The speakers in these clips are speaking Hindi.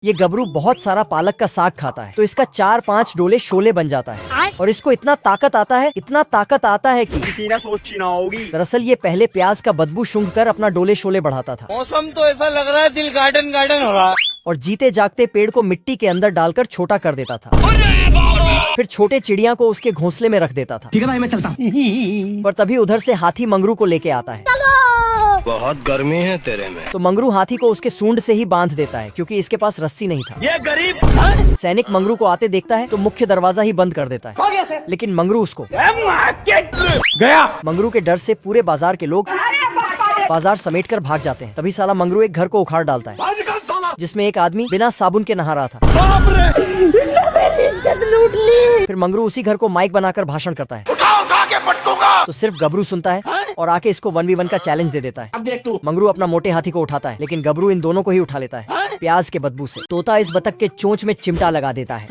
ये गबरू बहुत सारा पालक का साग खाता है तो इसका 4-5 डोले शोले बन जाता है और इसको इतना ताकत आता है कि किसी ने सोची ना होगी। दरअसल ये पहले प्याज का बदबू सूंघ कर अपना डोले शोले बढ़ाता था मौसम तो ऐसा लग रहा है दिल गार्डन गार्डन हो रहा है। और जीते जागते पेड़ को मिट्टी के अंदर डालकर छोटा कर देता था, फिर छोटे चिड़िया को उसके घोंसले में रख देता था। ठीक है भाई, मैं चलता हूँ। पर तभी उधर से हाथी मंगरू को लेके आता है। बहुत गर्मी है तेरे में। तो मंगरू हाथी को उसके सूंड से ही बांध देता है क्योंकि इसके पास रस्सी नहीं था। ये गरीब सैनिक मंगरू को आते देखता है तो मुख्य दरवाजा ही बंद कर देता है, लेकिन मंगरू उसको गया। मंगरू के डर से पूरे बाजार के लोग बाजार समेटकर भाग जाते हैं। तभी साला मंगरू एक घर को उखाड़ डालता है जिसमें एक आदमी बिना साबुन के नहा रहा था। फिर मंगरू उसी घर को माइक बनाकर भाषण करता है। उठा के पटकूंगा। तो सिर्फ गबरू सुनता है और आके इसको 1v1 का चैलेंज दे देता है। अब देख तू। मंगरू अपना मोटे हाथी को उठाता है, लेकिन गबरू इन दोनों को ही उठा लेता है प्याज के बदबू से। तोता इस बतख के चोंच में चिमटा लगा देता है।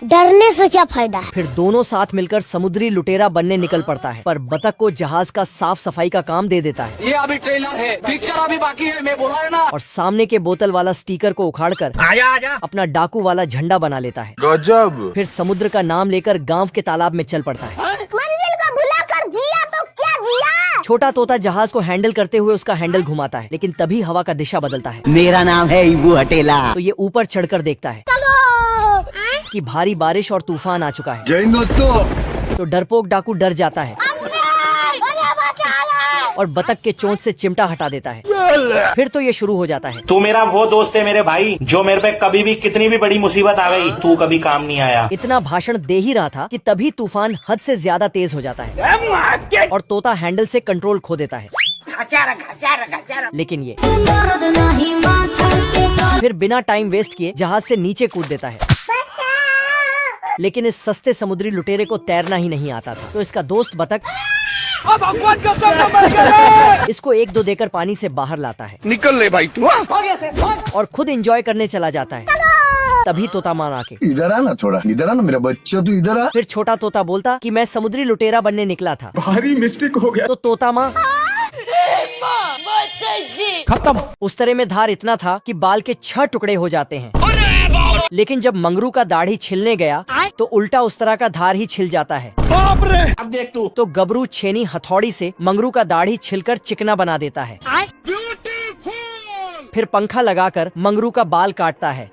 डरने से क्या फायदा है। फिर दोनों साथ मिलकर समुद्री लुटेरा बनने निकल पड़ता है, पर बतख को जहाज का साफ सफाई का काम दे देता है। ये अभी ट्रेलर है, पिक्चर अभी बाकी है, मैं बोला है ना। और सामने के बोतल वाला स्टिकर को उखाड़कर आजा अपना डाकू वाला झंडा बना लेता है। गजब। फिर समुद्र का नाम लेकर गांव के तालाब में चल पड़ता है। मंजिल को भुलाकर जिया तो क्या जिया। छोटा तोता जहाज को हैंडल करते हुए उसका हैंडल घुमाता है, लेकिन तभी हवा का दिशा बदलता है। मेरा नाम है इबू हटेला। तो ये ऊपर चढ़कर देखता है कि भारी बारिश और तूफान आ चुका है। जय हिंद दोस्तों। तो डरपोक डाकू डर जाता है और बतख के चोंच से चिमटा हटा देता है। फिर तो ये शुरू हो जाता है। तू मेरा वो दोस्त है मेरे भाई, जो मेरे पे कभी भी कितनी भी बड़ी मुसीबत आ गई तू कभी काम नहीं आया। इतना भाषण दे ही रहा था कि तभी तूफान हद से ज्यादा तेज हो जाता है और तोता हैंडल से कंट्रोल खो देता है। लेकिन ये फिर बिना टाइम वेस्ट किए जहाज से नीचे कूद देता है। लेकिन इस सस्ते समुद्री लुटेरे को तैरना ही नहीं आता था, तो इसका दोस्त बतख इसको 1-2 देकर पानी से बाहर लाता है निकल ले भाई तू। और खुद एंजॉय करने चला जाता है। तभी तोता मान आके इधर आ ना, थोड़ा इधर आ ना मेरा बच्चा, तू इधर आ। फिर छोटा तोता बोलता कि मैं समुद्री लुटेरा बनने निकला था। भारी मिस्टेक हो गया। तो तोता माँ खत्म। उस तरह में धार इतना था कि बाल के 6 टुकड़े हो जाते हैं। लेकिन जब मंगरू का दाढ़ी छिलने गया तो उल्टा उस तरह का धार ही छिल जाता है। बाप रे। अब देख तू। तो गबरू छेनी हथौड़ी से मंगरू का दाढ़ी छिलकर चिकना बना देता है। फिर पंखा लगाकर मंगरू का बाल काटता है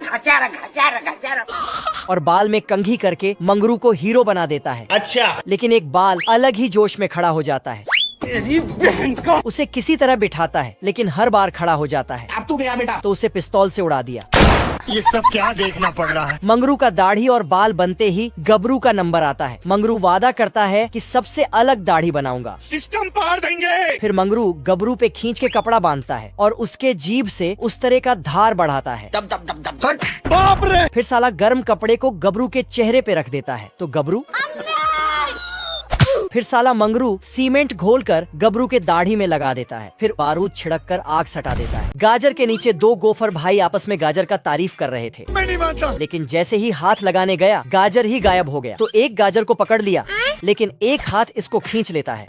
और बाल में कंघी करके मंगरू को हीरो बना देता है। अच्छा। लेकिन एक बाल अलग ही जोश में खड़ा हो जाता है। उसे किसी तरह बिठाता है, लेकिन हर बार खड़ा हो जाता है। अब तू गया बेटा। तो उसे पिस्तौल से उड़ा दिया। ये सब क्या देखना पड़ रहा है। मंगरू का दाढ़ी और बाल बनते ही गबरू का नंबर आता है। मंगरू वादा करता है कि सबसे अलग दाढ़ी बनाऊंगा। सिस्टम पार देंगे। फिर मंगरू गबरू पे खींच के कपड़ा बांधता है और उसके जीभ से उस तरह का धार बढ़ाता है। बाप रे। फिर साला गर्म कपड़े को गबरू के चेहरे पे रख देता है। तो गबरू फिर साला मंगरू सीमेंट घोलकर गबरू के दाढ़ी में लगा देता है। फिर बारूद छिड़क कर आग सटा देता है। गाजर के नीचे 2 गोफर भाई आपस में गाजर का तारीफ कर रहे थे, मैं नहीं मानता। लेकिन जैसे ही हाथ लगाने गया गाजर ही गायब हो गया। तो एक गाजर को पकड़ लिया, लेकिन एक हाथ इसको खींच लेता है।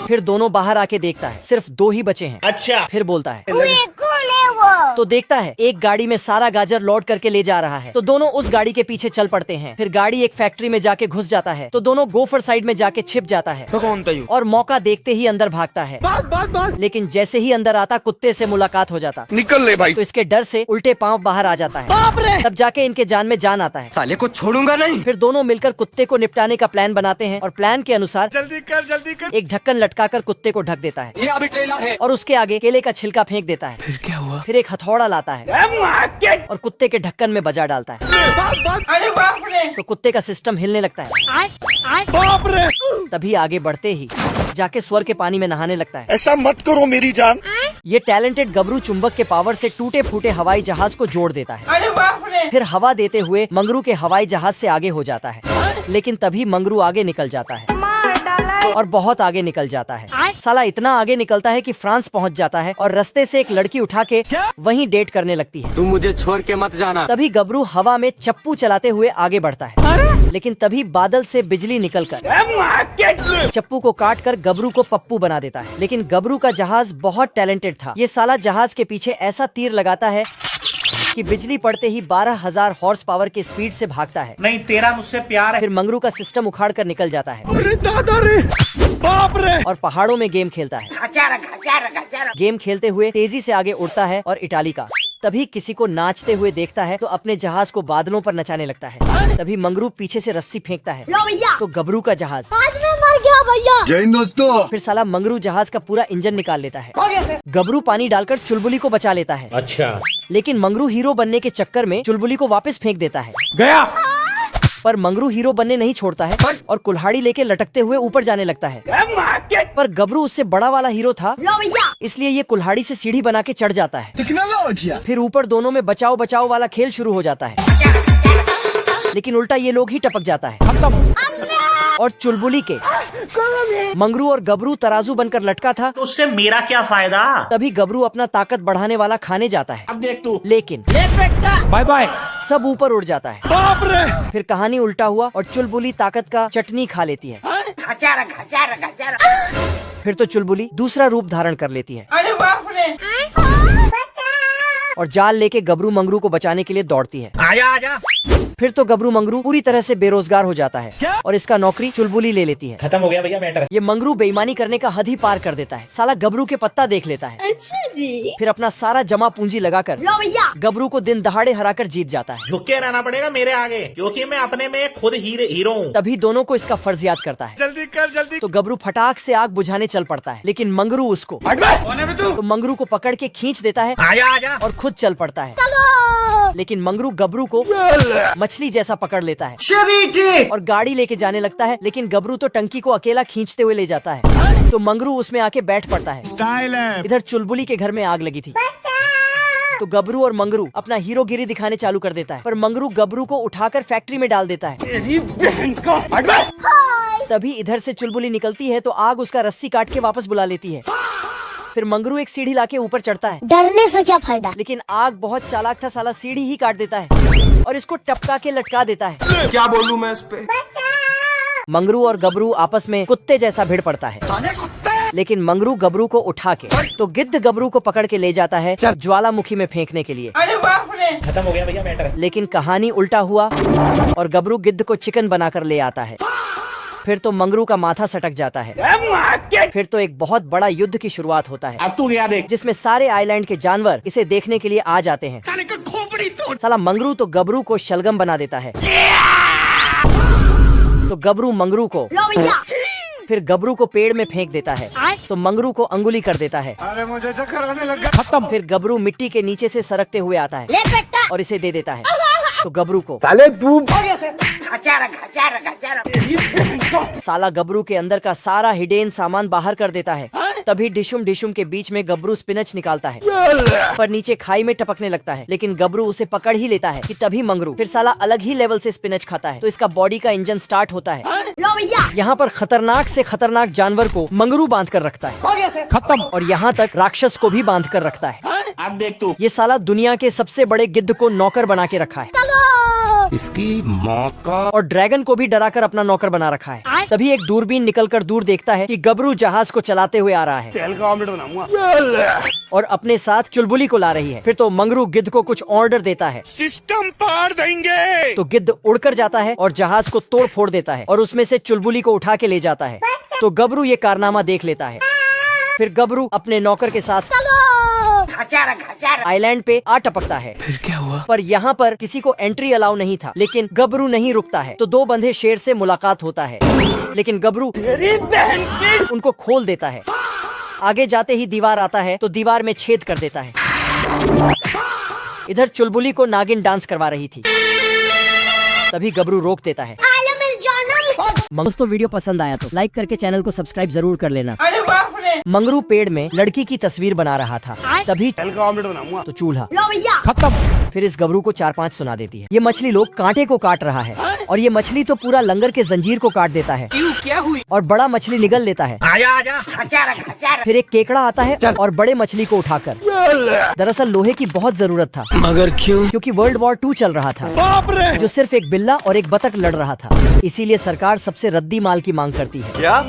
फिर दोनों बाहर आके देखता है सिर्फ 2 ही बचे हैं। अच्छा। फिर बोलता है कौन है वो। तो देखता है एक गाड़ी में सारा गाजर लोड करके ले जा रहा है। तो दोनों उस गाड़ी के पीछे चल पड़ते हैं। फिर गाड़ी एक फैक्ट्री में जाके घुस जाता है। तो दोनों गोफर साइड में जाके छिप जाता है तो कौन था यू? और मौका देखते ही अंदर भागता है। लेकिन जैसे ही अंदर आता कुत्ते से मुलाकात हो जाता। निकल ले भाई। तो इसके डर से उल्टे पांव बाहर आ जाता है। तब जाके इनके जान में जान आता है। साले को छोड़ूंगा नहीं। फिर दोनों मिलकर कुत्ते को निपटाने का प्लान बनाते हैं और प्लान के अनुसार जल्दी कर। एक ढक्कन लटकाकर कुत्ते को ढक देता है ये अभी ट्रेलर है। और उसके आगे केले का छिलका फेंक देता है। फिर क्या हुआ? फिर एक हथौड़ा लाता है और कुत्ते के ढक्कन में बजा डालता है। अरे बाप रे। तो कुत्ते का सिस्टम हिलने लगता है। बाप रे। तभी आगे बढ़ते ही जाके स्वर के पानी में नहाने लगता है। ऐसा मत करो मेरी जान। ये टैलेंटेड गबरू चुंबक के पावर से टूटे फूटे हवाई जहाज को जोड़ देता है। अरे बाप रे। फिर हवा देते हुए मंगरू के हवाई जहाज से आगे हो जाता है। लेकिन तभी मंगरू आगे निकल जाता है और बहुत आगे निकल जाता है। साला इतना आगे निकलता है कि फ्रांस पहुंच जाता है और रास्ते से एक लड़की उठा के वहीं डेट करने लगती है। तुम मुझे छोड़ के मत जाना। तभी गबरू हवा में चप्पू चलाते हुए आगे बढ़ता है। लेकिन तभी बादल से बिजली निकलकर चप्पू को काट कर गबरू को पप्पू बना देता है। लेकिन गबरू का जहाज बहुत टैलेंटेड था। ये साला जहाज के पीछे ऐसा तीर लगाता है कि बिजली पड़ते ही 12,000 हॉर्स पावर के स्पीड से भागता है। नहीं तेरा मुझसे प्यार है। फिर मंगरू का सिस्टम उखाड़ कर निकल जाता है अरे दादा रे, बाप रे। और पहाड़ों में गेम खेलता है। गेम खेलते हुए तेजी से आगे उड़ता है और इटाली का तभी किसी को नाचते हुए देखता है तो अपने जहाज को बादलों पर नचाने लगता है। तभी मंगरू पीछे से रस्सी फेंकता है तो गबरू का जहाज मर गया भैया। जय हिंद दोस्तों। फिर साला मंगरू जहाज का पूरा इंजन निकाल लेता है। गबरू पानी डालकर चुलबुली को बचा लेता है। अच्छा लेकिन मंगरू हीरो बनने के चक्कर में चुलबुली को वापस फेंक देता है। गया। पर मंगरू हीरो बनने नहीं छोड़ता है और कुल्हाड़ी लेके लटकते हुए ऊपर जाने लगता है। पर गबरू उससे बड़ा वाला हीरो था, इसलिए ये कुल्हाड़ी से सीढ़ी बना के चढ़ जाता है। टेक्नोलॉजी। फिर ऊपर दोनों में बचाओ बचाओ वाला खेल शुरू हो जाता है, लेकिन उल्टा ये लोग ही टपक जाता है। और चुलबुली के मंगरू और गबरू तराजू बनकर लटका था, तो उससे मेरा क्या फायदा। तभी गबरू अपना ताकत बढ़ाने वाला खाने जाता है। अब देख तू। लेकिन बाय बाय। सब ऊपर उड़ जाता है। बाप रे। फिर कहानी उल्टा हुआ और चुलबुली ताकत का चटनी खा लेती है। फिर तो चुलबुली दूसरा रूप धारण कर लेती है अरे बाप रे। और जाल लेके गबरू मंगरू को बचाने के लिए दौड़ती है। आजा आजा। फिर तो गबरू मंगरू पूरी तरह से बेरोजगार हो जाता है और इसका नौकरी चुलबुली ले लेती है। खत्म हो गया भैया मैटर। ये मंगरू बेईमानी करने का हद ही पार कर देता है। साला गबरू के पत्ता देख लेता है। अच्छा जी। फिर अपना सारा जमा पूंजी लगाकर गबरू को दिन दहाड़े हराकर जीत जाता है। झुक के रहना पड़ेगा मेरे आगे, क्योंकि मैं अपने में खुद हीरो हूँ। तभी दोनों को इसका फर्ज याद करता है। जल्दी कर जल्दी। तो गबरू फटाक से आग बुझाने चल पड़ता है, लेकिन मंगरू उसको तो मंगरू को पकड़ के खींच देता है आजा आजा। और खुद चल पड़ता है। लेकिन मंगरू गबरू को मछली जैसा पकड़ लेता है और गाड़ी लेके जाने लगता है, लेकिन गबरू तो टंकी को अकेला खींचते हुए ले जाता है। तो मंगरू उसमें आके बैठ पड़ता है। स्टाइल है। इधर चुलबुली के घर में आग लगी थी, तो गबरू और मंगरू अपना हीरोगिरी दिखाने चालू कर देता है। पर मंगरू गबरू को उठाकर फैक्ट्री में डाल देता है। तभी इधर से चुलबुली निकलती है तो आग उसका रस्सी काट के वापस बुला लेती है। फिर मंगरू एक सीढ़ी लाके ऊपर चढ़ता है। डरने से क्या फायदा। लेकिन आग बहुत चालाक था, साला सीढ़ी ही काट देता है और इसको टपका के लटका देता है। क्या बोलूं मैं इस पे। मंगरू और गबरू आपस में कुत्ते जैसा भिड़ पड़ता है, लेकिन मंगरू गबरू को उठा के तो गिद्ध गबरू को पकड़ के ले जाता है ज्वालामुखी में फेंकने के लिए। अरे बाप रे। खत्म हो गया भैया मैटर। लेकिन कहानी उल्टा हुआ और गबरू गिद्ध को चिकन बनाकर ले आता है। फिर तो मंगरू का माथा सटक जाता है। फिर तो एक बहुत बड़ा युद्ध की शुरुआत होता है, अब तू गया देख। जिसमें सारे आइलैंड के जानवर इसे देखने के लिए आ जाते हैं। साला मंगरू तो गबरू को शलगम बना देता है। तो गबरू मंगरू को फिर गबरू को पेड़ में फेंक देता है, तो मंगरू को अंगुली कर देता है। अरे मुझे चक्कर आने लगा। खत्म। फिर गबरू मिट्टी के नीचे से सरकते हुए आता है और इसे दे देता है। तो गबरू को साले तू। साला गबरू के अंदर का सारा हिडेन सामान बाहर कर देता है। तभी डिशुम डिशुम के बीच में गबरू स्पिनच निकालता है, पर नीचे खाई में टपकने लगता है। लेकिन गबरू उसे पकड़ ही लेता है कि तभी मंगरू फिर साला अलग ही लेवल से स्पिनच खाता है, तो इसका बॉडी का इंजन स्टार्ट होता है। यहाँ पर खतरनाक से खतरनाक जानवर को मंगरू बांध कर रखता है। खत्म। और यहाँ तक राक्षस को भी बांध कर रखता है। अब देख तू। ये साला दुनिया के सबसे बड़े गिद्ध को नौकर बना के रखा है इसकी माँ का। और ड्रैगन को भी डराकर अपना नौकर बना रखा है। तभी एक दूरबीन निकलकर दूर देखता है कि गबरू जहाज को चलाते हुए आ रहा है तेल का ऑमलेट बनाऊंगा और अपने साथ चुलबुली को ला रही है। फिर तो मंगरू गिद्ध को कुछ ऑर्डर देता है, सिस्टम पार देंगे। तो गिद्ध उड़कर जाता है और जहाज को तोड़ फोड़ देता है और उसमें से चुलबुली को उठा के ले जाता है। तो गबरू ये कारनामा देख लेता है। फिर गबरू अपने नौकर के साथ आइलैंड पे आ टपकता है। फिर क्या हुआ। पर यहाँ पर किसी को एंट्री अलाउ नहीं था, लेकिन गबरू नहीं रुकता है। तो दो बंधे शेर से मुलाकात होता है, लेकिन गबरू उनको खोल देता है। आगे जाते ही दीवार आता है तो दीवार में छेद कर देता है। इधर चुलबुली को नागिन डांस करवा रही थी, तभी गबरू रोक देता है। दोस्तों वीडियो पसंद आया तो लाइक करके चैनल को सब्सक्राइब जरूर कर लेना। अरे बाप रे। मंगरू पेड़ में लड़की की तस्वीर बना रहा था, तभी तेल का ऑमलेट बनाऊंगा। तो चूल्हा खत्म। फिर इस गबरू को 4-5 सुना देती है। ये मछली लोग कांटे को काट रहा है और ये मछली तो पूरा लंगर के जंजीर को काट देता है। क्यों क्या हुई। और बड़ा मछली निगल लेता है। आजा आजा। फिर एक केकड़ा आता है और बड़े मछली को उठाकर, दरअसल लोहे की बहुत जरूरत था, मगर क्यों। क्योंकि World War II चल रहा था, बाप रे। जो सिर्फ एक बिल्ला और एक बतख लड़ रहा था। इसीलिए सरकार सबसे रद्दी माल की मांग करती है। क्या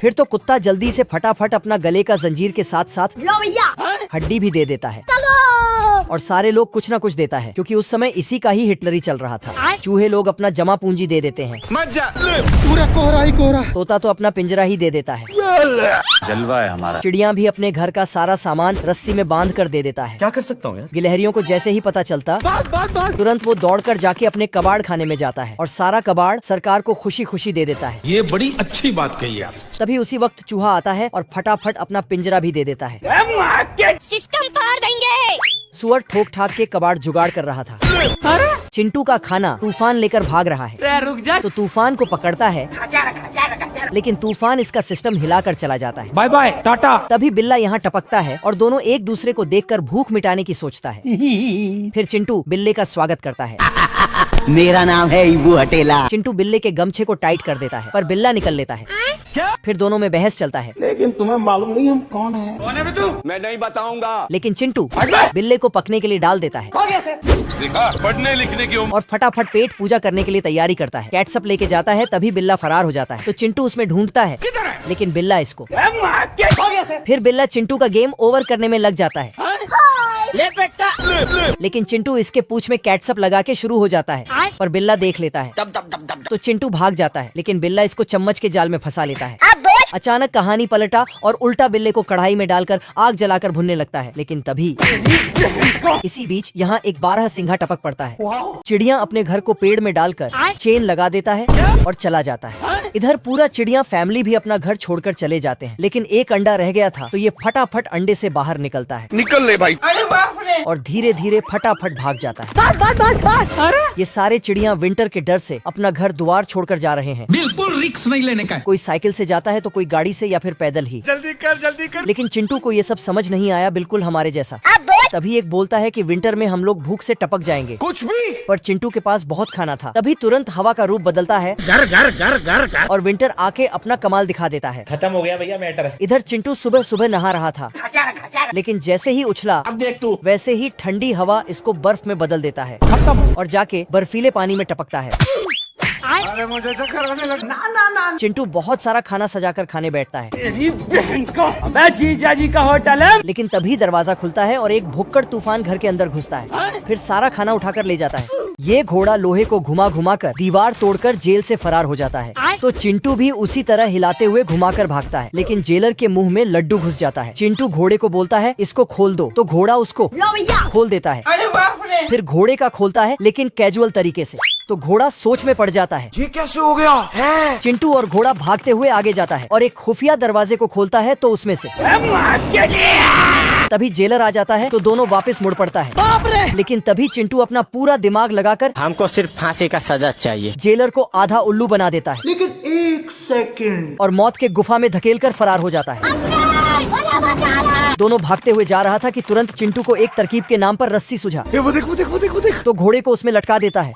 फिर तो कुत्ता जल्दी से फटाफट अपना गले का जंजीर के साथ साथ हड्डी भी दे देता है। और सारे लोग कुछ न कुछ देता है, क्योंकि उस समय इसी का ही हिटलरी चल रहा था। चूहे लोग अपना जमा पूंजी दे देते हैं, पूरा कोहरा ही कोहरा। तोता तो अपना पिंजरा ही दे देता है, जलवा है हमारा। चिड़िया भी अपने घर का सारा सामान रस्सी में बांध कर दे देता है। क्या कर सकता हूँ यार? गिलहरियों को जैसे ही पता चलता तुरंत वो दौड़कर जाके अपने कबाड़ खाने में जाता है और सारा कबाड़ सरकार को खुशी खुशी दे देता है। ये बड़ी अच्छी बात कही आप। तभी उसी वक्त चूहा आता है और फटाफट अपना पिंजरा भी दे देता है। सिस्टम फाड़ देंगे। सुअर ठोक ठाक के कबाड़ जुगाड़ कर रहा था। चिंटू का खाना तूफान लेकर भाग रहा है, रुक जा। तो तूफान को पकड़ता है, लेकिन तूफान इसका सिस्टम हिलाकर चला जाता है। बाय बाय टाटा। तभी बिल्ला यहाँ टपकता है और दोनों एक दूसरे को देखकर भूख मिटाने की सोचता है। फिर चिंटू बिल्ले का स्वागत करता है। मेरा नाम है इबू हटेला। चिंटू बिल्ले के गमछे को टाइट कर देता है, पर बिल्ला निकल लेता है। फिर दोनों में बहस चलता है, लेकिन तुम्हें मालूम नहीं हम कौन है? कौन है बे तू? मैं नहीं बताऊंगा। लेकिन चिंटू बिल्ले को पकने के लिए डाल देता है पढ़ने लिखने की और फटाफट पेट पूजा करने के लिए तैयारी करता है। कैटसप लेके जाता है, तभी बिल्ला फरार हो जाता है। तो चिंटू उसमें ढूंढता है, लेकिन बिल्ला इसको। फिर बिल्ला चिंटू का गेम ओवर करने में लग जाता है, लेकिन चिंटू इसके पूंछ में कैटसप लगा के शुरू हो जाता है, पर बिल्ला देख लेता है। तो चिंटू भाग जाता है, लेकिन बिल्ला इसको चम्मच के जाल में फंसा लेता है। अचानक कहानी पलटा और उल्टा बिल्ले को कढ़ाई में डालकर आग जलाकर भुनने लगता है। लेकिन तभी इसी बीच यहाँ एक 12 सिंघा टपक पड़ता है। चिड़िया अपने घर को पेड़ में डालकर चेन लगा देता है और चला जाता है। इधर पूरा चिड़िया फैमिली भी अपना घर छोड़कर चले जाते हैं, लेकिन एक अंडा रह गया था, तो ये फटाफट अंडे से बाहर निकलता है निकल ले भाई। और धीरे धीरे फटाफट भाग जाता है। ये सारे चिड़िया विंटर के डर से अपना घर द्वार छोड़कर जा रहे हैं। बिल्कुल रिस्क नहीं लेने का। कोई साइकिल से जाता है तो कोई गाड़ी से या फिर पैदल ही। जल्दी कर। लेकिन चिंटू को ये सब समझ नहीं आया, बिल्कुल हमारे जैसा। तभी एक बोलता है कि विंटर में हम लोग भूख से टपक जाएंगे। कुछ भी। पर चिंटू के पास बहुत खाना था। तभी तुरंत हवा का रूप बदलता है घर। और विंटर आके अपना कमाल दिखा देता है। खत्म हो गया भैया मैटर। इधर चिंटू सुबह सुबह नहा रहा था, लेकिन जैसे ही उछला अब देख तू। वैसे ही ठंडी हवा इसको बर्फ में बदल देता है और जाके बर्फीले पानी में टपकता है। अरे मुझे चक्कर आने लगा। चिंटू बहुत सारा खाना सजाकर खाने बैठता है, तेरी बहन का। अबे जीजा जी का होटल है। लेकिन तभी दरवाजा खुलता है और एक भुक्कड़ तूफान घर के अंदर घुसता है। फिर सारा खाना उठाकर ले जाता है। ये घोड़ा लोहे को घुमा घुमा कर दीवार तोड़कर जेल से फरार हो जाता है। तो चिंटू भी उसी तरह हिलाते हुए घुमाकर भागता है, लेकिन जेलर के मुंह में लड्डू घुस जाता है। चिंटू घोड़े को बोलता है इसको खोल दो, तो घोड़ा उसको खोल देता है। फिर घोड़े का खोलता है, लेकिन कैजुअल तरीके से, तो घोड़ा सोच में पड़ जाता है। ये कैसे हो गया है? चिंटू और घोड़ा भागते हुए आगे जाता है और एक खुफिया दरवाजे को खोलता है, तो उसमें से तभी जेलर आ जाता है, तो दोनों वापस मुड़ पड़ता है। लेकिन तभी चिंटू अपना पूरा दिमाग लगाकर हमको सिर्फ फांसी का सजा चाहिए। जेलर को आधा उल्लू बना देता है, लेकिन 1 सेकंड। और मौत के गुफा में धकेलकर फरार हो जाता है। दोनों भागते हुए जा रहा था कि तुरंत चिंटू को एक तरकीब के नाम पर रस्सी सूझा। वो देख। तो घोड़े को उसमें लटका देता है,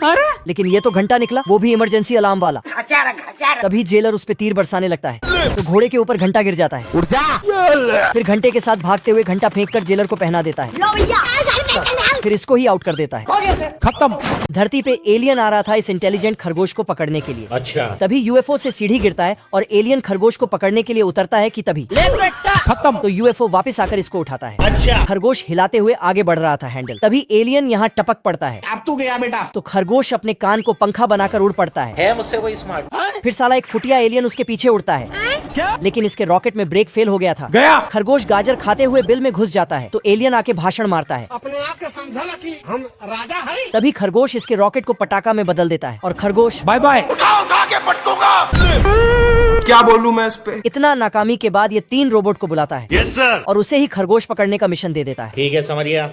लेकिन ये तो घंटा निकला, वो भी इमरजेंसी अलार्म वाला। तभी जेलर उस पे तीर बरसाने लगता है, तो घोड़े के ऊपर घंटा गिर जाता है। उठ जा। फिर घंटे के साथ भागते हुए घंटा फेंककर जेलर को पहना देता है, फिर इसको ही आउट कर देता है। खत्म। धरती पे एलियन आ रहा था इस इंटेलिजेंट खरगोश को पकड़ने के लिए। अच्छा। तभी यूएफओ से सीढ़ी गिरता है और एलियन खरगोश को पकड़ने के लिए उतरता है कि तभी खत्म। तो यूएफओ वापस आकर इसको उठाता है। अच्छा। खरगोश हिलाते हुए आगे बढ़ रहा था हैंडल, तभी एलियन यहाँ टपक पड़ता है। अब तू गया बेटा। तो खरगोश अपने कान को पंखा बनाकर उड़ पड़ता है मुझसे वही स्मार्ट। फिर साला एक फुटिया एलियन उसके पीछे उड़ता है, लेकिन इसके रॉकेट में ब्रेक फेल हो गया था। गया। खरगोश गाजर खाते हुए बिल में घुस जाता है, तो एलियन आके भाषण मारता है। अपने आप के समझा कि हम राजा हैं। तभी खरगोश इसके रॉकेट को पटाखा में बदल देता है और खरगोश बाय बाय। उठा के पटकूंगा। क्या बोलूं मैं इस पे? इतना नाकामी के बाद ये 3 रोबोट को बुलाता है और उसे ही खरगोश पकड़ने का मिशन दे देता है। ठीक है समझ गया।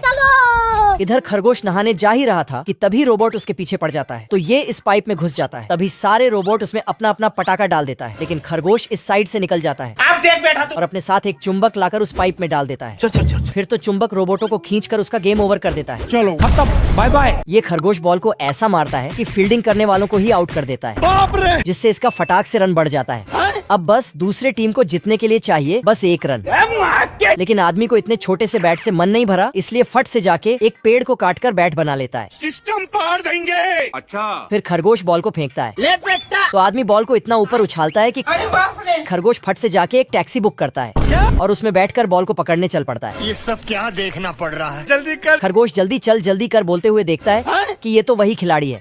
इधर खरगोश नहाने जा ही रहा था कि तभी रोबोट उसके पीछे पड़ जाता है, तो ये इस पाइप में घुस जाता है। तभी सारे रोबोट उसमें अपना अपना पटाखा डाल देता है, लेकिन खरगोश इस साइड से निकल जाता है अब देख बैठा तू। और अपने साथ एक चुंबक लाकर उस पाइप में डाल देता है। चल। फिर तो चुंबक रोबोटों को खींचकर उसका गेम ओवर कर देता है। चलो खत्म। Bye bye. ये खरगोश बॉल को ऐसा मारता है कि फील्डिंग करने वालों को ही आउट कर देता है, बाप रे। जिससे इसका फटाक से रन बढ़ जाता है। अब बस दूसरे टीम को जीतने के लिए चाहिए बस 1 रन, लेकिन आदमी को इतने छोटे से बैट से मन नहीं भरा, इसलिए फट से जाके एक पेड़ को काटकर बैट बना लेता है। सिस्टम पार देंगे। अच्छा। फिर खरगोश बॉल को फेंकता है, तो आदमी बॉल को इतना ऊपर उछालता है कि खरगोश फट से जाके एक टैक्सी बुक करता है। और उसमें बैठकर बॉल को पकड़ने चल पड़ता है। ये सब क्या देखना पड़ रहा है? जल्दी कर। खरगोश जल्दी चल जल्दी कर बोलते हुए देखता है कि ये तो वही खिलाड़ी है।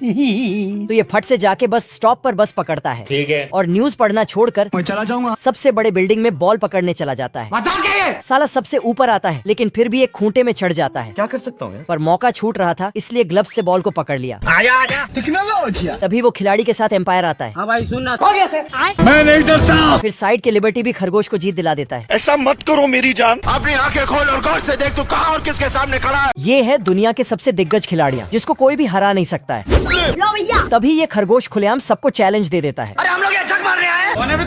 तो ये फट से जाके बस स्टॉप पर बस पकड़ता है। ठीक है। और न्यूज पढ़ना छोड़कर मैं चला जाऊंगा। सबसे बड़े बिल्डिंग में बॉल पकड़ने चला जाता है। मजाक है ये। साला सबसे ऊपर आता है लेकिन फिर भी एक खूंटे में चढ़ जाता है। क्या कर सकता हूँ? पर मौका छूट रहा था इसलिए ग्लव्स से बॉल को पकड़ लिया। आजा। टेक्नोलॉजी। तभी वो खिलाड़ी के साथ एम्पायर आता है। हाँ भाई सुनना। मैं नहीं डरता। फिर साइड के लिबर्टी भी खरगोश को जीत दिला देता है। ऐसा मत करो मेरी जान। अपनी आंखें खोल और गौर से देख तू कहाँ और किसके सामने खड़ा है। ये है दुनिया के सबसे दिग्गज खिलाड़ियाँ जिसको कोई भी हरा नहीं सकता है। लो भैया। तभी ये खरगोश खुलेआम सबको चैलेंज दे देता है। हम लोग यहाँ जग मार रहे हैं।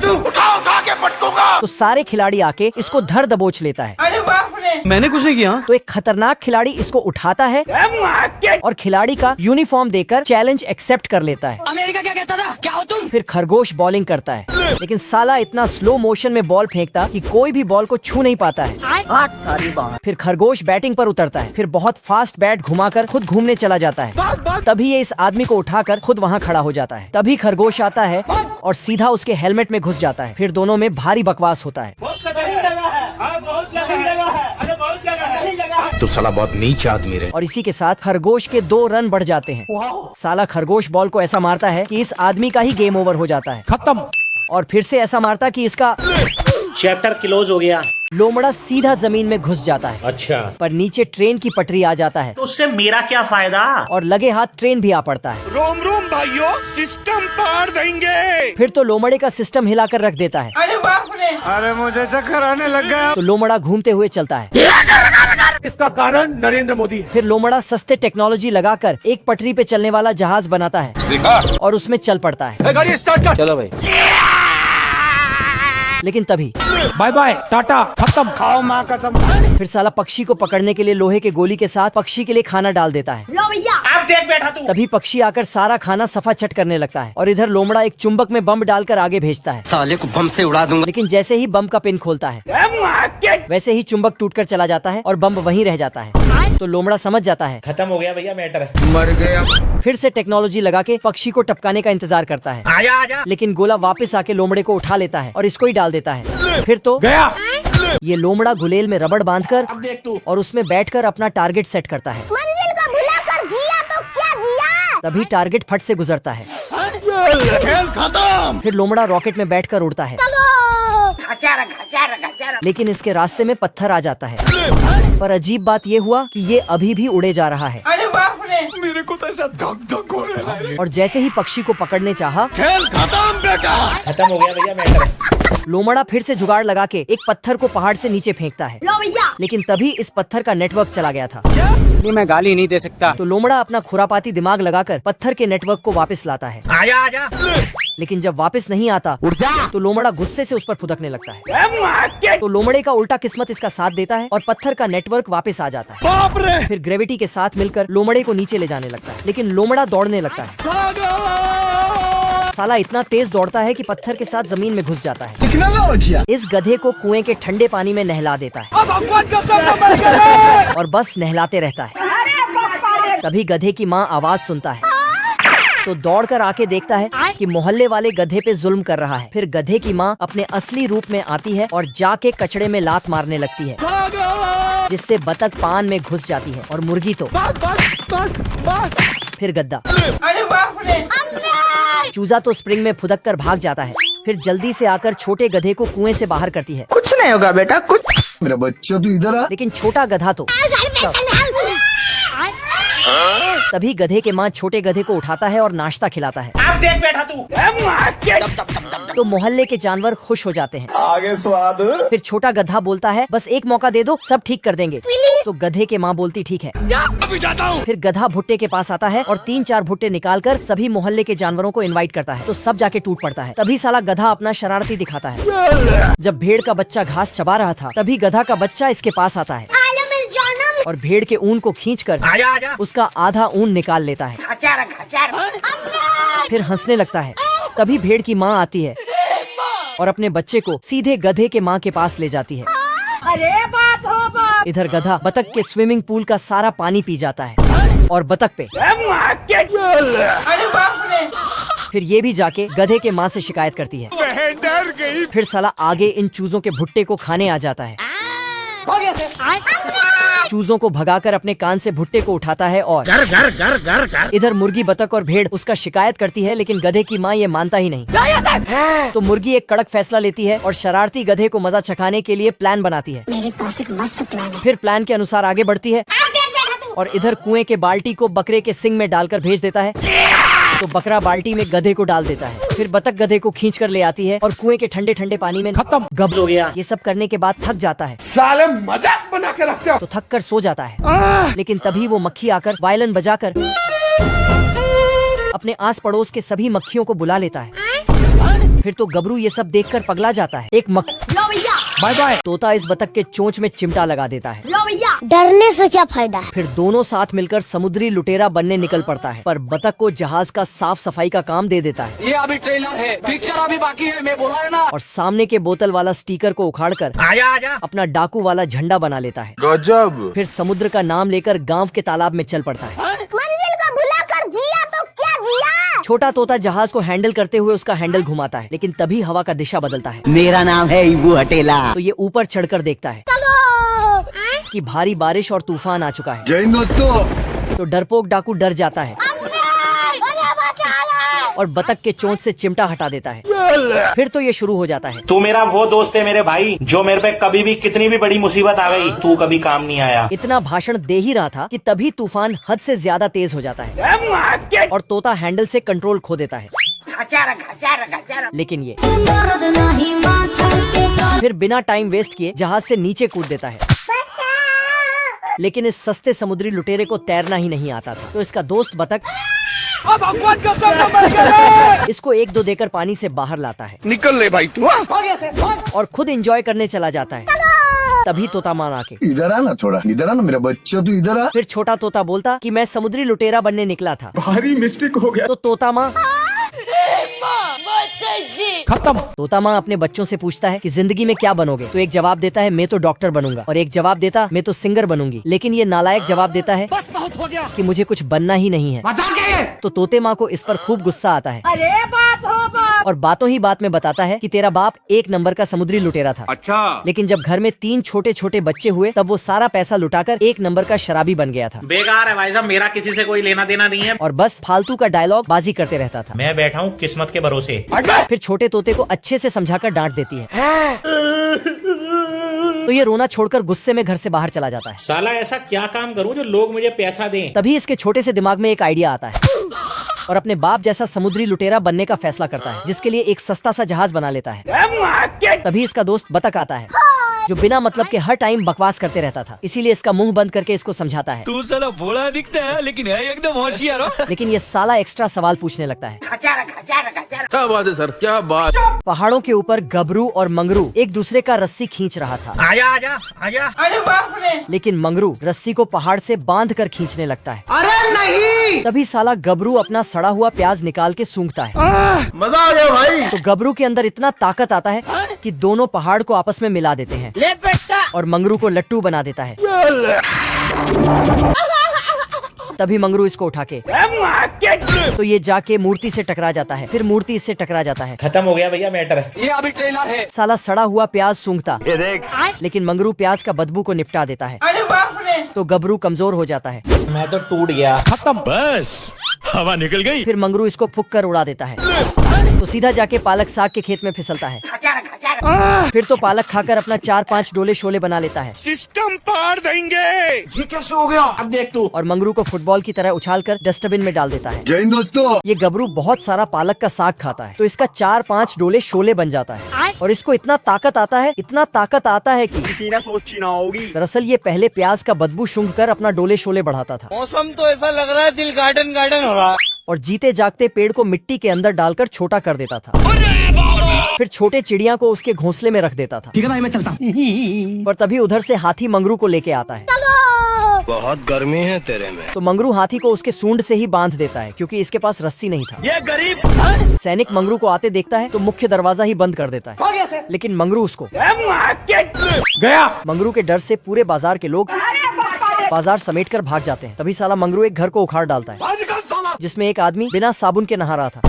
उठा के पटकूंगा। तो सारे खिलाड़ी आके इसको धर दबोच लेता है। अरे बाप रे। मैंने कुछ नहीं किया। तो एक खतरनाक खिलाड़ी इसको उठाता है और खिलाड़ी का यूनिफॉर्म देकर चैलेंज एक्सेप्ट कर लेता है। अमेरिका क्या कहता था? क्या हो तुम? फिर खरगोश बॉलिंग करता है लेकिन साला इतना स्लो मोशन में बॉल फेंकता कि कोई भी बॉल को छू नहीं पाता है। फिर खरगोश बैटिंग पर उतरता है। फिर बहुत फास्ट बैट घुमाकर खुद घूमने चला जाता है। तभी ये इस आदमी को उठाकर खुद वहाँ खड़ा हो जाता है। तभी खरगोश आता है और सीधा उसके हेलमेट में घुस जाता है। फिर दोनों में भारी बकवास होता है। तू साला बहुत नीच आदमी रे। और इसी के साथ खरगोश के 2 रन बढ़ जाते हैं। साला खरगोश बॉल को ऐसा मारता है कि इस आदमी का ही गेम ओवर हो जाता है। खत्म। और फिर से ऐसा मारता कि इसका चैप्टर क्लोज हो गया। लोमड़ा सीधा जमीन में घुस जाता है। अच्छा। पर नीचे ट्रेन की पटरी आ जाता है तो उससे मेरा क्या फायदा? और लगे हाथ ट्रेन भी आ पड़ता है। रोम रोम भाइयों, सिस्टम पार देंगे। फिर तो लोमड़े का सिस्टम हिलाकर रख देता है। अरे बाप रे। अरे मुझे चक्कर आने लग गया। तो लोमड़ा घूमते हुए चलता है। इसका कारण नरेंद्र मोदी। फिर लोमड़ा सस्ते टेक्नोलॉजी लगाकर एक पटरी पे चलने वाला जहाज बनाता है और उसमें चल पड़ता है। गाड़ी स्टार्ट कर। चलो भाई। लेकिन तभी बाय बाय टाटा खत्म। खाओ माँ कसम। फिर साला पक्षी को पकड़ने के लिए लोहे के गोली के साथ पक्षी के लिए खाना डाल देता है। लो भैया। अब देख बैठा तू। तभी पक्षी आकर सारा खाना सफा चट करने लगता है और इधर लोमड़ा एक चुंबक में बम डालकर आगे भेजता है। साले को बम से उड़ा दूंगा। लेकिन जैसे ही बम का पिन खोलता है वैसे ही चुंबक टूटकर चला जाता है और बम वहीं रह जाता है। तो लोमड़ा समझ जाता है खत्म हो गया भैया मैटर। मर गया। फिर से टेक्नोलॉजी लगा के पक्षी को टपकाने का इंतजार करता है। आजा। लेकिन गोला वापस आके लोमड़े को उठा लेता है और इसको ही डाल देता है। फिर तो गया। ये लोमड़ा गुलेल में रबड़ बांधकर अब देख तू। और उसमें बैठकर अपना टारगेट सेट करता है। मंजिल को भुलाकर जिया तो क्या जिया। तभी टारगेट फट से गुजरता है। खेल खत्म। फिर लोमड़ा रॉकेट में बैठकर उड़ता है लेकिन इसके रास्ते में पत्थर आ जाता है। पर अजीब बात ये हुआ कि ये अभी भी उड़े जा रहा है। अरे बाप रे। मेरे को तो ऐसा धक धक हो रहा है। और जैसे ही पक्षी को पकड़ने चाहा खेल खत्म बेटा। खत्म हो गया भैया मैटर। लोमड़ा फिर से जुगाड़ लगा के एक पत्थर को पहाड़ से नीचे फेंकता है। लो भैया। लेकिन तभी इस पत्थर का नेटवर्क चला गया था। नहीं मैं गाली नहीं दे सकता। तो लोमड़ा अपना खुरापाती दिमाग लगाकर पत्थर के नेटवर्क को वापस लाता है। आजा। लेकिन जब वापस नहीं आता तो लोमड़ा गुस्से से उस पर फुदकने लगता है। तो लोमड़े का उल्टा किस्मत इसका साथ देता है और पत्थर का नेटवर्क वापस आ जाता है। बाप रे। फिर ग्रेविटी के साथ मिलकर लोमड़े को नीचे ले जाने लगता है। लेकिन लोमड़ा दौड़ने लगता है। साला इतना तेज दौड़ता है कि पत्थर के साथ जमीन में घुस जाता है। टेक्नोलॉजी। इस गधे को कुएं के ठंडे पानी में नहला देता है और बस नहलाते रहता है। तभी गधे की माँ आवाज सुनता है तो दौड़कर आके देखता है कि मोहल्ले वाले गधे पे जुल्म कर रहा है। फिर गधे की माँ अपने असली रूप में आती है और जाके कचड़े में लात मारने लगती है जिससे बतख पान में घुस जाती है और मुर्गी तो फिर गद्दा। अरे बाप रे। चूजा तो स्प्रिंग में फुदक कर भाग जाता है। फिर जल्दी से आकर छोटे गधे को कुएं से बाहर करती है। कुछ नहीं होगा बेटा कुछ। मेरा बच्चा तू इधर आ। लेकिन छोटा गधा तो तभी गधे के माँ छोटे गधे को उठाता है और नाश्ता खिलाता है। अब देख बैठा तू। तो मोहल्ले के जानवर खुश हो जाते हैं। आगे स्वाद। फिर छोटा गधा बोलता है बस एक मौका दे दो सब ठीक कर देंगे। तो गधे के माँ बोलती ठीक है। अभी जाता हूँ। फिर गधा भुट्टे के पास आता है और 3-4 भुट्टे निकालकर सभी मोहल्ले के जानवरों को इनवाइट करता है। तो सब जाके टूट पड़ता है। तभी साला गधा अपना शरारती दिखाता है। जब भेड़ का बच्चा घास चबा रहा था तभी गधा का बच्चा इसके पास आता है और भेड़ के ऊन को खींचकर आजा। उसका आधा ऊन निकाल लेता है। फिर हंसने लगता है। तभी भेड़ की माँ आती है और अपने बच्चे को सीधे गधे के माँ के पास ले जाती है। अरे बाप हो बाप। इधर गधा बतख के स्विमिंग पूल का सारा पानी पी जाता है और बतख पे अरे बाप रे। फिर ये भी जाके गधे के माँ से शिकायत करती है। डर गई। फिर साला आगे इन चूजों के भुट्टे को खाने आ जाता है। चूजों को भगाकर अपने कान से भुट्टे को उठाता है और इधर मुर्गी, बतख और भेड़ उसका शिकायत करती है, लेकिन गधे की माँ ये मानता ही नहीं। तो मुर्गी एक कड़क फैसला लेती है और शरारती गधे को मजा चखाने के लिए प्लान बनाती है। मेरे पास एक मस्त प्लान है। फिर प्लान के अनुसार आगे बढ़ती है और इधर कुएं के बाल्टी को बकरे के सिंग में डालकर भेज देता है। तो बकरा बाल्टी में गधे को डाल देता है। फिर बतख गधे को खींच कर ले आती है और कुएं के ठंडे ठंडे पानी में खत्म गब्ज हो गया। ये सब करने के बाद थक जाता है। साले मजाक बना के रखते हो। तो थक कर सो जाता है। लेकिन तभी वो मक्खी आकर वायलिन बजाकर अपने आस पड़ोस के सभी मक्खियों को बुला लेता है। फिर तो गबरू ये सब देखकर पगला जाता है। एक बाय बाय तोता इस बतख के चोंच में चिमटा लगा देता है। डरने से क्या फायदा है। फिर दोनों साथ मिलकर समुद्री लुटेरा बनने निकल पड़ता है, पर बतख को जहाज का साफ सफाई का काम दे देता है। ये अभी ट्रेलर है, पिक्चर अभी बाकी है, मैं बोला है ना। और सामने के बोतल वाला स्टिकर को उखाड़कर आजा अपना डाकू वाला झंडा बना लेता है। गजब। फिर समुद्र का नाम लेकर गांव के तालाब में चल पड़ता है। मंजिल को भुला कर जिया तो क्या जिया। छोटा तोता जहाज को हैंडल करते हुए उसका हैंडल घुमाता है, लेकिन तभी हवा का दिशा बदलता है। मेरा नाम है इबू हटेला। तो ये ऊपर चढ़कर देखता है कि भारी बारिश और तूफान आ चुका है। जय हिंद दोस्तों। तो डरपोक डाकू डर जाता है और बतख के चोंच से चिमटा हटा देता है। फिर तो ये शुरू हो जाता है। तू मेरा वो दोस्त है मेरे भाई, जो मेरे पे कभी भी कितनी भी बड़ी मुसीबत आ गई तू कभी काम नहीं आया। इतना भाषण दे ही रहा था कि तभी तूफान हद से ज्यादा तेज हो जाता है और तोता हैंडल से कंट्रोल खो देता है। लेकिन ये फिर बिना टाइम वेस्ट किए जहाज से नीचे कूद देता है। लेकिन इस सस्ते समुद्री लुटेरे को तैरना ही नहीं आता था, तो इसका दोस्त बतख इसको 1-2 देकर पानी से बाहर लाता है। निकल ले भाई तू। और खुद एंजॉय करने चला जाता है। तभी तोता मान आके इधर आना, थोड़ा इधर आना मेरा बच्चा, तू इधर आ। फिर छोटा तोता बोलता कि मैं समुद्री लुटेरा बनने निकला था। भारी मिस्टेक हो गया। तो तोता माँ खत्म। तोता माँ अपने बच्चों से पूछता है कि जिंदगी में क्या बनोगे। तो एक जवाब देता है मैं तो डॉक्टर बनूंगा, और एक जवाब देता मैं तो सिंगर बनूंगी। लेकिन ये नालायक जवाब देता है बस बहुत हो गया कि मुझे कुछ बनना ही नहीं है। तो तोते माँ को इस पर खूब गुस्सा आता है। अरे बाप हो बाप। और बातों ही बात में बताता है कि तेरा बाप 1 नंबर का समुद्री लुटेरा था। अच्छा। लेकिन जब घर में 3 छोटे छोटे बच्चे हुए तब वो सारा पैसा लुटाकर 1 नंबर का शराबी बन गया था। बेकार है भाई साहब, मेरा किसी से कोई लेना देना नहीं है। और बस फालतू का डायलॉग बाजी करते रहता था। मैं बैठा हूँ किस्मत के भरोसे। फिर छोटे तोते को अच्छे से समझाकर डांट देती है। तो ये रोना छोड़कर गुस्से में घर से बाहर चला जाता है। साला ऐसा क्या काम करूँ जो लोग मुझे पैसा दें। तभी इसके छोटे से दिमाग में एक आइडिया आता है और अपने बाप जैसा समुद्री लुटेरा बनने का फैसला करता है, जिसके लिए एक सस्ता सा जहाज बना लेता है। तभी इसका दोस्त बतख आता है, जो बिना मतलब के हर टाइम बकवास करते रहता था। इसीलिए इसका मुंह बंद करके इसको समझाता है। तू साला भोला दिखता है लेकिन है एकदम होशियार हो। लेकिन ये साला एक्स्ट्रा सवाल पूछने लगता है। क्या बात है सर, क्या बात। पहाड़ों के ऊपर गबरू और मंगरू एक दूसरे का रस्सी खींच रहा था। आजा आजा आजा। अरे बाप रे। लेकिन मंगरू रस्सी को पहाड़ से बांध कर खींचने लगता है। अरे नहीं। तभी साला गबरू अपना सड़ा हुआ प्याज निकाल के सूंघता है। मजा आ गया भाई। तो गबरू के अंदर इतना ताकत आता है कि दोनों पहाड़ को आपस में मिला देते हैं ले बेटा। और मंगरू को लट्टू बना देता है। तभी मंगरू इसको उठा के तो ये जाके मूर्ति से टकरा जाता है। फिर मूर्ति इससे टकरा जाता है। खत्म हो गया भैया मैटर। ये अभी ट्रेलर है। साला सड़ा हुआ प्याज सूंघता, लेकिन मंगरू प्याज का बदबू को निपटा देता है। अरे बाप रे। तो गबरू कमजोर हो जाता है। मैं तो टूट गया। खत्म। बस हवा निकल गई। फिर मंगरू इसको फूंक कर उड़ा देता है। तो सीधा जाके पालक साग के खेत में फिसलता है। फिर तो पालक खाकर अपना 4-5 डोले शोले बना लेता है। सिस्टम पार देंगे। ये कैसे हो गया। अब देख तू। और मंगरू को फुटबॉल की तरह उछालकर डस्टबिन में डाल देता है। जय हिंद दोस्तों। ये गबरू बहुत सारा पालक का साग खाता है, तो इसका 4-5 डोले शोले बन जाता है। और इसको इतना ताकत आता है कि किसी ने सोची ना होगी। दरअसल ये पहले प्याज का बदबू सूंघ कर अपना डोले शोले बढ़ाता था। मौसम तो ऐसा लग रहा है दिल गार्डन गार्डन हो रहा। और जीते जागते पेड़ को मिट्टी के अंदर डालकर छोटा कर देता था। फिर छोटे चिड़िया को उसके घोंसले में रख देता था। ठीक है भाई मैं चलता हूँ। पर तभी उधर से हाथी मंगरू को लेके आता है। बहुत गर्मी है तेरे में। तो मंगरू हाथी को उसके सूंड से ही बांध देता है, क्योंकि इसके पास रस्सी नहीं था। ये गरीब। सैनिक मंगरू को आते देखता है तो मुख्य दरवाजा ही बंद कर देता है। लेकिन मंगरू उसको गया। मंगरू के डर से पूरे बाजार के लोग बाजार समेट कर भाग जाते हैं। तभी साला मंगरू एक घर को उखाड़ डालता है। जिसमें एक आदमी बिना साबुन के नहा रहा था।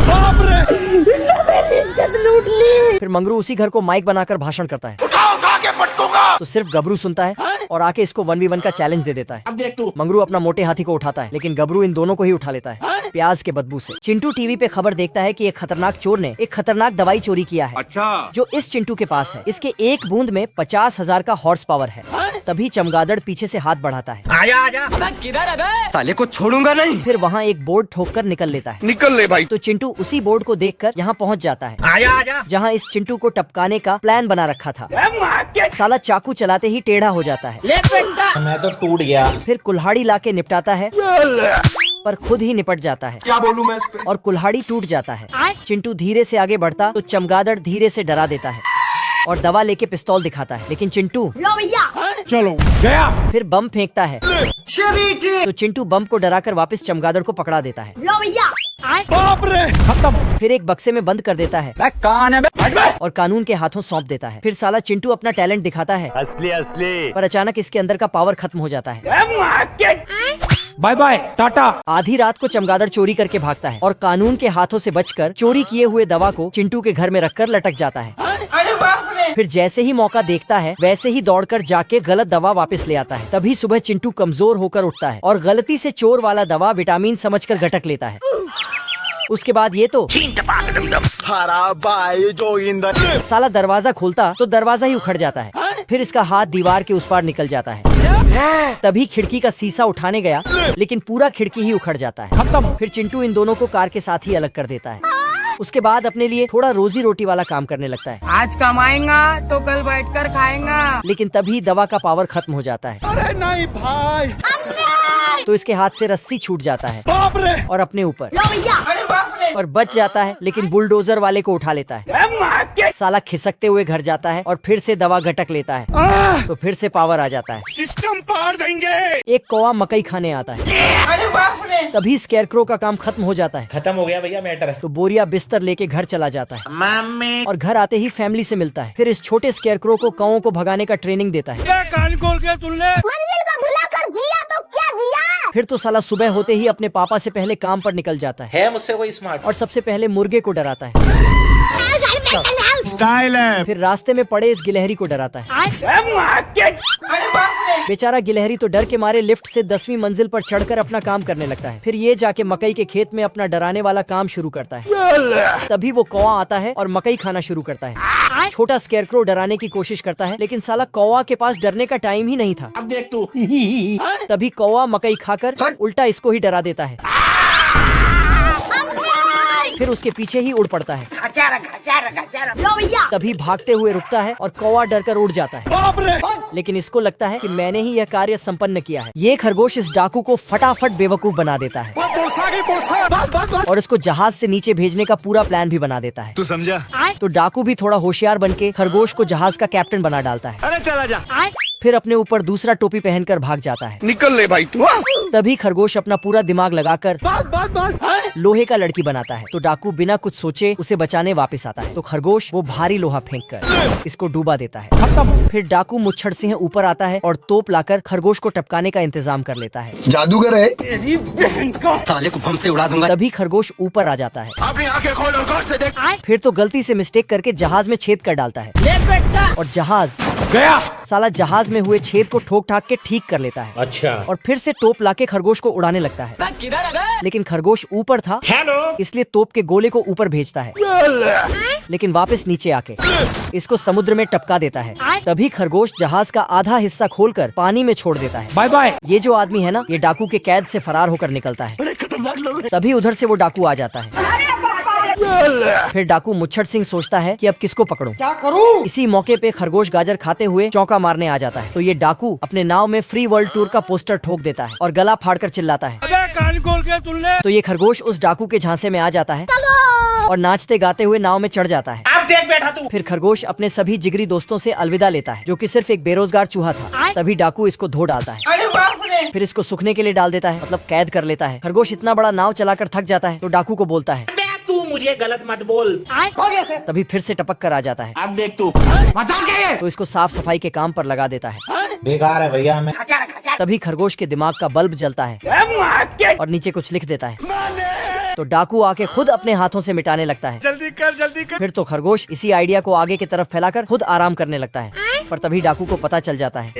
फिर मंगरू उसी घर को माइक बनाकर भाषण करता है। उठा के पटकूंगा। तो सिर्फ गबरू सुनता है और आके इसको 1v1 का चैलेंज दे देता है। अब देख तू। मंगरू अपना मोटे हाथी को उठाता है, लेकिन गबरू इन दोनों को ही उठा लेता है प्याज के बदबू से। चिंटू टीवी पे खबर देखता है कि एक खतरनाक चोर ने एक खतरनाक दवाई चोरी किया है, अच्छा। जो इस चिंटू के पास है। इसके एक बूंद में 50,000 का हॉर्स पावर है। तभी चमगादड़ पीछे से हाथ बढ़ाता है। आजा आजा। साले को छोड़ूंगा नहीं। फिर वहाँ एक बोर्ड ठोककर निकल लेता है। निकल ले भाई। तो चिंटू उसी बोर्ड को देखकर यहाँ पहुँच जाता है, आजा आजा। जहाँ इस चिंटू को टपकाने का प्लान बना रखा था। साला चाकू चलाते ही टेढ़ा हो जाता है। मैं तो टूट गया। फिर कुल्हाड़ी लाके निपटाता है, पर खुद ही निपट जाता है क्या बोलूं मैं इस पे? और कुल्हाड़ी टूट जाता है। चिंटू धीरे से आगे बढ़ता तो चमगादड़ धीरे से डरा देता है और दवा लेके पिस्तौल दिखाता है। लेकिन चिंटू लो भैया। चलो गया। फिर बम फेंकता है। तो चिंटू बम को डराकर वापस चमगादड़ को पकड़ा देता है लो भैया। बाप रे, खत्म। फिर एक बक्से में बंद कर देता है कान है और कानून के हाथों सौंप देता है। फिर साला चिंटू अपना टैलेंट दिखाता है, असली असली। पर अचानक इसके अंदर का पावर खत्म हो जाता है। बाय बाय टाटा। आधी रात को चमगादड़ चोरी करके भागता है और कानून के हाथों से बचकर चोरी किए हुए दवा को चिंटू के घर में रखकर लटक जाता है। अरे बाप रे। फिर जैसे ही मौका देखता है वैसे ही दौड़कर जाके गलत दवा वापस ले आता है। तभी सुबह चिंटू कमजोर होकर उठता है और गलती से चोर वाला दवा विटामिन समझकर गटक लेता है। उसके बाद ये तो साला दरवाजा खोलता तो दरवाजा ही उखड़ जाता है। फिर इसका हाथ दीवार के उस पार निकल जाता है। तभी खिड़की का शीशा उठाने गया, लेकिन पूरा खिड़की ही उखड़ जाता है। खत्म। फिर चिंटू इन दोनों को कार के साथ ही अलग कर देता है। उसके बाद अपने लिए थोड़ा रोजी रोटी वाला काम करने लगता है। आज कमाएगा तो कल बैठकर खाएगा। लेकिन तभी दवा का पावर खत्म हो जाता है। अरे नहीं भाई। तो इसके हाथ से रस्सी छूट जाता है बाप रे। और अपने ऊपर लो भैया। अरे बाप रे। और बच जाता है, लेकिन बुलडोजर वाले को उठा लेता है। साला खिसकते हुए घर जाता है और फिर से दवा गटक लेता है। तो फिर से पावर आ जाता है। सिस्टम पार देंगे। एक कौवा मकई खाने आता है। अरे बाप रे। तभी स्केरक्रो का काम खत्म हो जाता है। खत्म हो गया भैया मैटर। तो बोरिया बिस्तर लेके घर चला जाता है और घर आते ही फैमिली से मिलता है। फिर इस छोटे स्केरक्रो को कौवों को भगाने का ट्रेनिंग देता है। कान खोल के सुन ले। मंजिल को भुला कर जिया तो क्या जिया। फिर तो साला सुबह होते ही अपने पापा से पहले काम पर निकल जाता है मुझसे कोई स्मार्ट। और सबसे पहले मुर्गे को डराता है। स्टाइल है। फिर रास्ते में पड़े इस गिलहरी को डराता है। अरे बाप रे। बेचारा गिलहरी तो डर के मारे लिफ्ट से 10वीं मंजिल पर चढ़कर अपना काम करने लगता है। फिर ये जाके मकई के खेत में अपना डराने वाला काम शुरू करता है। तभी वो कौवा आता है और मकई खाना शुरू करता है। छोटा स्केरक्रो डराने की कोशिश करता है, लेकिन साला कौवा के पास डरने का टाइम ही नहीं था। अब देख तू। तभी कौवा मकई खाकर उल्टा इसको ही डरा देता है। फिर उसके पीछे ही उड़ पड़ता है। लो भैया। तभी भागते हुए रुकता है और कौवा डरकर उड़ जाता है। बाप रे। लेकिन इसको लगता है कि मैंने ही यह कार्य संपन्न किया है। ये खरगोश इस डाकू को फटाफट बेवकूफ बना देता है और इसको जहाज से नीचे भेजने का पूरा प्लान भी बना देता है। तू समझा? तो डाकू भी थोड़ा होशियार बनके खरगोश को जहाज का कैप्टन बना डालता है। अरे चला जा। फिर अपने ऊपर दूसरा टोपी पहनकर भाग जाता है। निकल ले भाई तू। तभी खरगोश अपना पूरा दिमाग लगाकर लोहे का लड़की बनाता है। तो डाकू बिना कुछ सोचे उसे बचाने वापस आता है। तो खरगोश वो भारी लोहा फेंककर इसको डूबा देता है। खत्म। फिर डाकू मुच्छड़ सिंह ऊपर आता है और तोप लाकर खरगोश को टपकाने का इंतजाम कर लेता है। जादूगर है। साले को बम से उड़ा दूंगा। तभी खरगोश ऊपर आ जाता है। अपनी आंखें खोल और गौर से देख। फिर तो गलती से मिस्टेक करके जहाज में छेद कर डालता है और जहाज गया। साला जहाज में हुए छेद को ठोक ठाक के ठीक कर लेता है अच्छा। और फिर से तोप लाके खरगोश को उड़ाने लगता है। लेकिन खरगोश ऊपर था, हेलो। इसलिए तोप के गोले को ऊपर भेजता है, लेकिन वापस नीचे आके इसको समुद्र में टपका देता है। तभी खरगोश जहाज का आधा हिस्सा खोलकर पानी में छोड़ देता है। Bye bye. ये जो आदमी है ना, ये डाकू के कैद से फरार होकर निकलता है। तभी उधर से वो डाकू आ जाता है। फिर डाकू मुच्छड़ सिंह सोचता है कि अब किसको पकड़ूं? क्या करूं? इसी मौके पे खरगोश गाजर खाते हुए चौका मारने आ जाता है। तो ये डाकू अपने नाव में फ्री वर्ल्ड टूर का पोस्टर ठोक देता है और गला फाड़कर चिल्लाता है। कान खोल के सुन ले। तो ये खरगोश उस डाकू के झांसे में आ जाता है और नाचते गाते हुए नाव में चढ़ जाता है। अब देख बैठा तू। फिर खरगोश अपने सभी जिगरी दोस्तों से अलविदा लेता है, जो कि सिर्फ एक बेरोजगार चूहा था। तभी डाकू इसको धो डालता है। अरे बाप रे। फिर इसको सूखने के लिए डाल देता है, मतलब कैद कर लेता है। खरगोश इतना बड़ा नाव चलाकर थक जाता है तो डाकू को बोलता है, तू मुझे गलत मत बोल। तभी फिर से टपक कर आ जाता है। अब देख तू। तो इसको साफ सफाई के काम पर लगा देता है। बेकार है भैया हमें। तभी खरगोश के दिमाग का बल्ब जलता है और नीचे कुछ लिख देता है। तो डाकू आके खुद अपने हाथों से मिटाने लगता है। जल्दी कर। फिर तो खरगोश इसी आइडिया को आगे की तरफ फैलाकर खुद आराम करने लगता है। पर तभी डाकू को पता चल जाता है